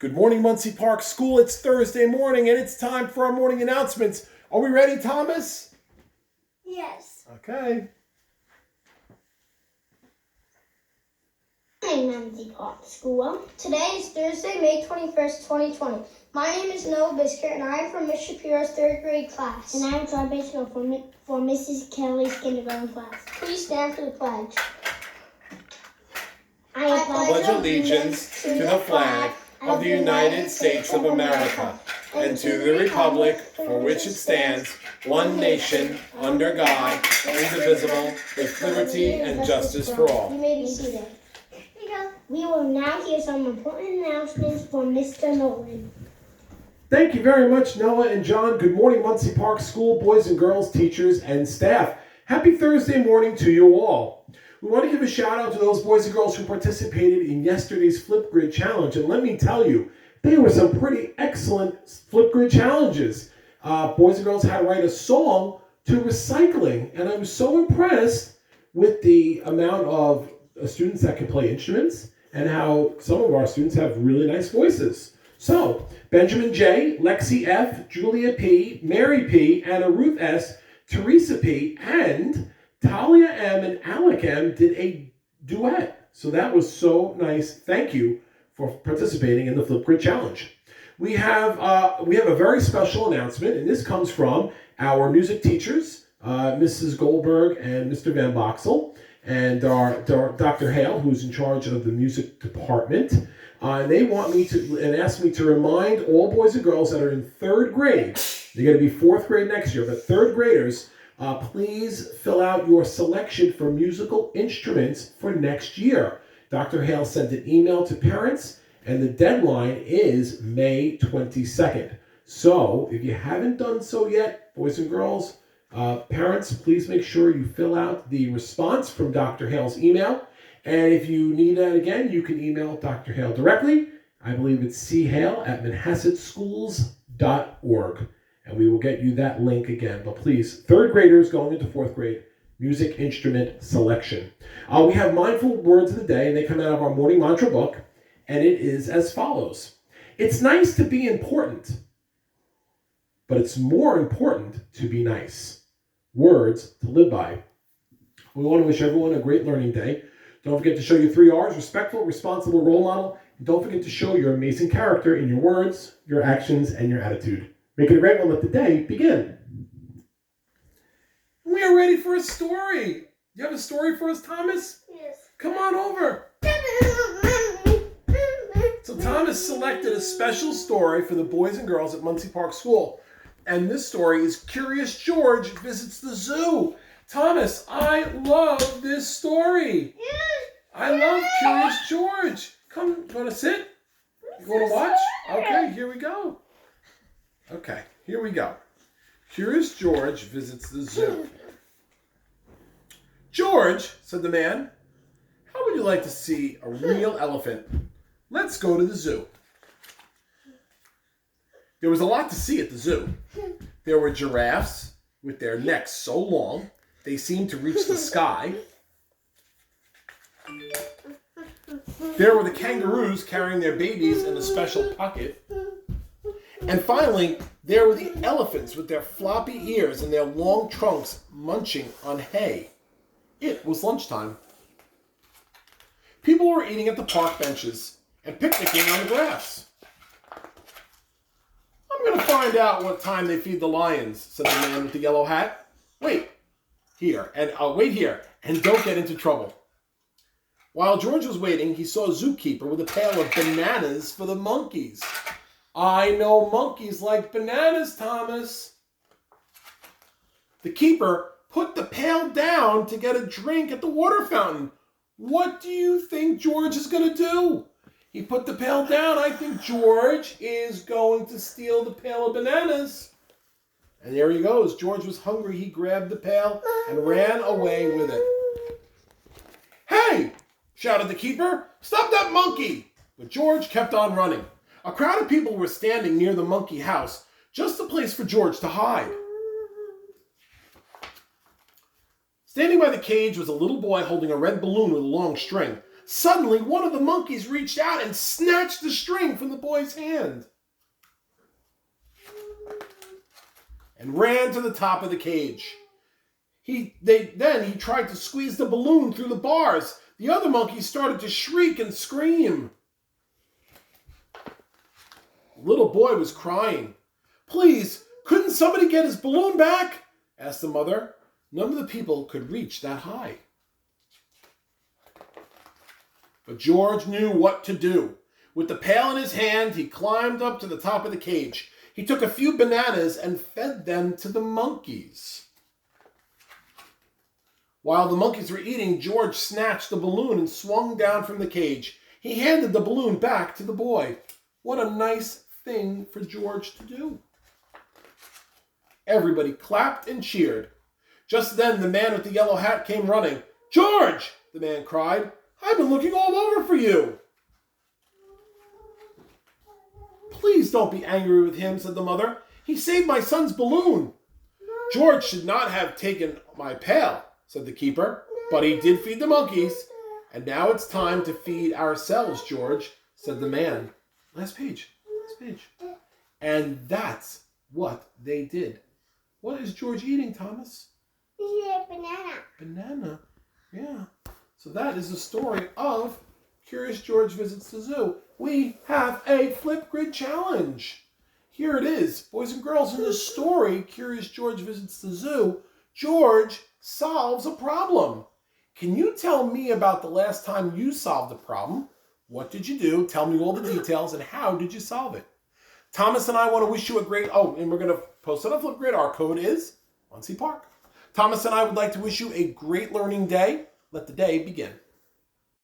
Good morning, Munsey Park School. It's Thursday morning and it's time for our morning announcements. Are we ready, Thomas? Yes. Okay. Hi, Munsey Park School. Today is Thursday, May 21st, 2020. My name is Noah Biscuit and I am from Miss Shapiro's third grade class. And I'm Troy Bishop for Mrs. Kelly's kindergarten class. Please stand for the pledge. I Pledge allegiance to the flag of the United States of America and to the republic for which it stands, one nation, under God, indivisible, with liberty and justice for all. You may be seated. We will now hear some important announcements from Mr. Nolan. Thank you very much, Noah and John. Good morning, Munsey Park School, boys and girls, teachers, and staff. Happy Thursday morning to you all. We want to give a shout out to those boys and girls who participated in yesterday's Flipgrid Challenge. And let me tell you, there were some pretty excellent Flipgrid challenges. Boys and girls had to write a song to recycling. And I was so impressed with the amount of students that can play instruments and how some of our students have really nice voices. So, Benjamin J., Lexi F., Julia P., Mary P., Anna Ruth S., Teresa P., and Talia M. and Alec M. did a duet. So that was so nice. Thank you for participating in the Flipgrid Challenge. We have a very special announcement, and this comes from our music teachers, Mrs. Goldberg and Mr. Van Boxel, and our Dr. Hale, who's in charge of the music department. They want me to and ask me to remind all boys and girls that are in third grade. They're going to be fourth grade next year, but third graders, please fill out your selection for musical instruments for next year. Dr. Hale sent an email to parents, and the deadline is May 22nd. So if you haven't done so yet, boys and girls, parents, please make sure you fill out the response from Dr. Hale's email. And if you need that again, you can email Dr. Hale directly. I believe it's chale@manhassetschools.org. And we will get you that link again. But please, third graders going into fourth grade, music instrument selection. We have mindful words of the day, and they come out of our morning mantra book. And it is as follows. It's nice to be important, but it's more important to be nice. Words to live by. We want to wish everyone a great learning day. Don't forget to show your 3 R's, respectful, responsible role model. And don't forget to show your amazing character in your words, your actions, and your attitude. Make it a great one. Let the day begin. We are ready for a story. You have a story for us, Thomas? Yes. Come on over. So Thomas selected a special story for the boys and girls at Munsey Park School. And this story is Curious George Visits the Zoo. Thomas, I love this story. I love Curious George. Come, you want to sit? You want to watch? Okay, here we go. Okay, here we go. Curious George visits the zoo. George, said the man, how would you like to see a real elephant? Let's go to the zoo. There was a lot to see at the zoo. There were giraffes with their necks so long, they seemed to reach the sky. There were the kangaroos carrying their babies in a special pocket. And finally, there were the elephants with their floppy ears and their long trunks munching on hay. It was lunchtime. People were eating at the park benches and picnicking on the grass. I'm going to find out what time they feed the lions, said the man with the yellow hat. Wait here, and don't get into trouble. While George was waiting, he saw a zookeeper with a pail of bananas for the monkeys. I know monkeys like bananas, Thomas. The keeper put the pail down to get a drink at the water fountain. What do you think George is going to do? He put the pail down. I think George is going to steal the pail of bananas. And there he goes. George was hungry. He grabbed the pail and ran away with it. Hey! Shouted the keeper. Stop that monkey! But George kept on running. A crowd of people were standing near the monkey house, just a place for George to hide. Standing by the cage was a little boy holding a red balloon with a long string. Suddenly, one of the monkeys reached out and snatched the string from the boy's hand and ran to the top of the cage. Then he tried to squeeze the balloon through the bars. The other monkeys started to shriek and scream. The little boy was crying. "Please, couldn't somebody get his balloon back?" asked the mother. None of the people could reach that high. But George knew what to do. With the pail in his hand, he climbed up to the top of the cage. He took a few bananas and fed them to the monkeys. While the monkeys were eating, George snatched the balloon and swung down from the cage. He handed the balloon back to the boy. What a nice thing for George to do. Everybody clapped and cheered. Just then, the man with the yellow hat came running. "George!" the man cried. "I've been looking all over for you." "Please don't be angry with him," said the mother. "He saved my son's balloon." "George should not have taken my pail," said the keeper, "but he did feed the monkeys. And now it's time to feed ourselves, George," said the man. Last page. And that's what they did. What is George eating, Thomas? Banana. Banana. Yeah. So that is the story of Curious George Visits the Zoo. We have a Flipgrid challenge. Here it is. Boys and girls, in the story, Curious George Visits the Zoo, George solves a problem. Can you tell me about the last time you solved a problem? What did you do? Tell me all the details, and how did you solve it? Thomas and I want to wish you a great... Oh, and we're going to post it on Flipgrid. Our code is Munsey Park. Thomas and I would like to wish you a great learning day. Let the day begin.